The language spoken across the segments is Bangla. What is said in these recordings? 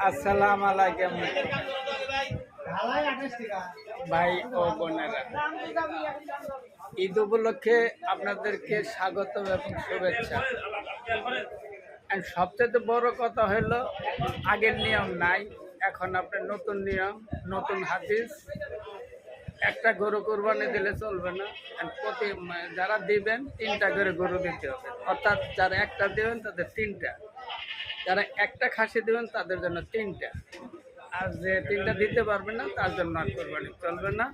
আসসালামু আলাইকুম ভাই ও বোনেরা, ঈদ উপলক্ষে আপনাদেরকে স্বাগত এবং শুভেচ্ছা। সবচেয়ে বড় কথা হলো আগের নিয়ম নাই, এখন আপনার নতুন নিয়ম, নতুন হাদিস। একটা গরু কোরবানি দিলে চলবে না, প্রতি যারা দিবেন 3টা করে গরু দিতে হবে, অর্থাৎ যারা একটা দেবেন তাদের 3টা, যারা একটা খাসি দেবেন তাদের জন্য 3টা, আর যে 3টা দিতে পারবে না তার জন্য আর কোরবানি চলবে না।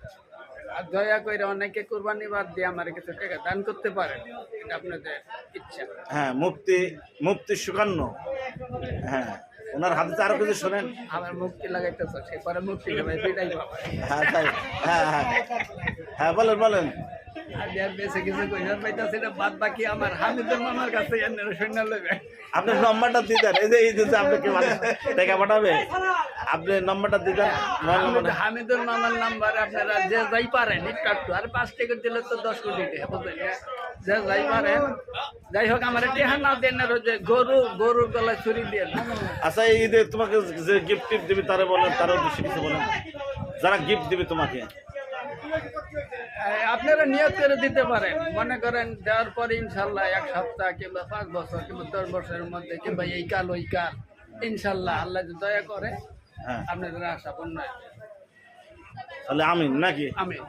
আর দয়া করে অনেকে কোরবানি বাদ দিয়ে আমার কিছু টাকা দান করতে পারেন, এটা আপনাদের ইচ্ছা। হ্যাঁ, মুফতি সুকান্ন, হ্যাঁ, ওনার হাতে আরো কিছু শোনেন। আমার মুক্তি লাগাইতেছ, সে পরে মুক্তি দেবে, সেটাই পাবে। হ্যাঁ তাই, হ্যাঁ হ্যাঁ হ্যাঁ, বলেন বলেন। আর যার বেশি কিছু কইনার পাইতাছি না, বাদ বাকি আমার হামিদুর মামার কাছে সৈন্য লইবে। আপনার নম্বরটা দিতেন, এই যে আপনাকে মানে টাকা পাঠাবে, আপনি নম্বরটা দিতেন। হামিদুর মামার নাম্বার আপনারা যে যাই পারেন একটু, আর 5 টাকা দিলে তো 10 কোটি টাকা, বুঝলেন? যে যাই পারেন, যাই হোক আমার টেহা না দেন, আর ওই যে গরুর গলায় ছুরি দিয়ে। আচ্ছা, এই ঈদে তোমাকে যে গিফট টিপ দিবি তারা বলেন, তারও বেশি কিছু বলেন, যারা গিফট দিবে তোমাকে। আপনারা নিয়ত করে দিতে পারেন, মনে করেন দেওয়ার পরে ইনশাল্লাহ 1 সপ্তাহ কিংবা 5 বছর কিংবা 10 বছরের মধ্যে কিংবা এই কাল ওই কাল, ইনশাল্লাহ আল্লাহ যদি দয়া করে হ্যাঁ, আপনাদের আশা পূর্ণ হবে। তাহলে আমিন নাকি? আমিন।